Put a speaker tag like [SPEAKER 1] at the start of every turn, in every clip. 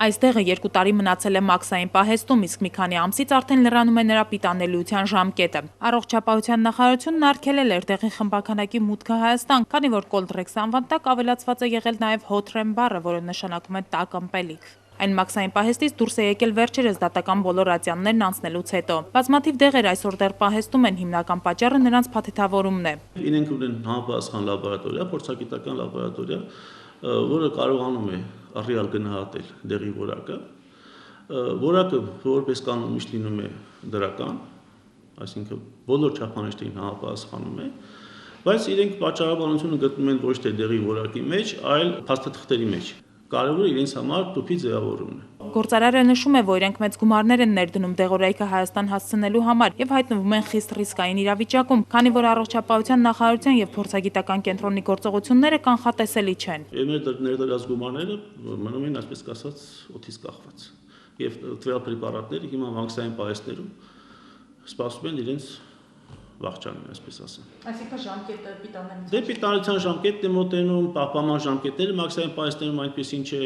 [SPEAKER 1] Այստեղը 2 տարի մնացել է մաքսային պահեստում, իսկ մի քանի ամսից արդեն լրանում է նրա պիտանելիության ժամկետը։ Առողջապահության նախարարությունն արգելել էր տեղի խմբաքանակի մուտքը Հայաստան, քանի որ Cold-Rex անվան տակ ավելացված է եղել նաև Hot-Rem բառը, որը նշանակում է տաք ըմպելիք։ Այն մաքսային պահեստից դուրս է եկել վերջերս դատական բոլոր ատյաններն անցնելուց հետո։ Բազմաթիվ դեղեր այսօր դեռ պահեստում են, հիմնական պատճառը նրանց փաթեթավորումն է։
[SPEAKER 2] Իրենք ունեն համապատասխան լաբորատորիա, փորձագիտական լաբորատորիա, որը կարողանում է ռեալ գնահատել դեղի որակը։ Որակը որպես կանոն միշտ լինում է դրական, այսինքն բոլոր չափանիշներին համապատասխանում է, բայց իրենք պատճառաբանությունը գտնում են ոչ թե դեղի որակի մեջ, այլ փաստաթղթերի մեջ։ Կարևորը իրենց համար տուփի ձևավորումն է։
[SPEAKER 1] Գործարարը նշում է, որ իրենք մեծ գումարներ են ներդնում դեղորայքը Հայաստան հասցնելու համար եւ հայտնվում են խիստ ռիսկային իրավիճակում, քանի որ առողջապահության նախարարության եւ փորձագիտական կենտրոնի գործողությունները կանխատեսելի չեն։
[SPEAKER 2] Մեր ներդրած գումարները մնում են, այսպես ասած, օդից կախված։ Եվ տվյալ պրեպարատները հիմա մաքսային պահեստներում սպասում են իրենց վախճանին, այսպես ասեմ։
[SPEAKER 1] Այսինքն ժամկետը պիտանելիության։
[SPEAKER 2] Դե պիտանելիության ժամկետն է մոտենում, պահպանման ժամկետները մաքսային պահեստներում այնպեսին չէ,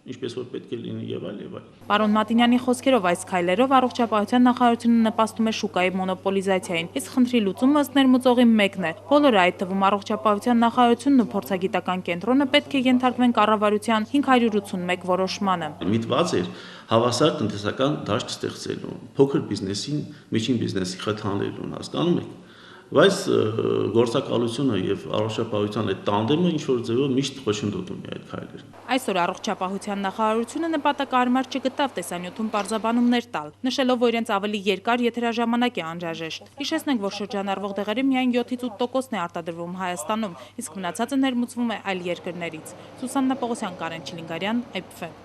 [SPEAKER 2] ինչպես որ պետք է լինի եւ այլ եւ այլ։
[SPEAKER 1] Պարոն Մատինյանի խոսքերով այս քայլերով առողջապահության նախարարությունը նպաստում է շուկայի մոնոպոլիզացիային, իսկ խնդրի լուծումը ըստ ներմուծողի մեկն է։ Բոլորը, այդ թվում առողջապահության նախարարությունն ու փորձագիտական կենտրոնը պետք է ենթարկվեն կառավարության 581 որոշմանը։
[SPEAKER 2] Միտված էր հավասար տնտեսական դաշտ ստեղծելու, փոքր բիզնեսին, միջին բիզնեսի խթանելուն, հասկանում եք։ Բայց գործակալությունը եւ առողջապահության այդ տանդեմը ինչ որ ձևով միշտ խոչընդոտում է այդ քայլերը։
[SPEAKER 1] Այսօր առողջապահության նախարարությունը նպատակահարմար չգտավ տեսանյութում պարզաբանումներ տալ, նշելով, որ իրենց ավելի երկար եթերաժամանակ է անհրաժեշտ։ Հիշեցնենք, որ շրջանառվող դեղերի միայն 7-ից 8%-ն է արտադրվում Հայաստանում, իսկ մնացածը ներմուծվում է այլ երկրներից։ Սուսաննա Պողոսյան, Կարեն Չիլինգարյան, IPF։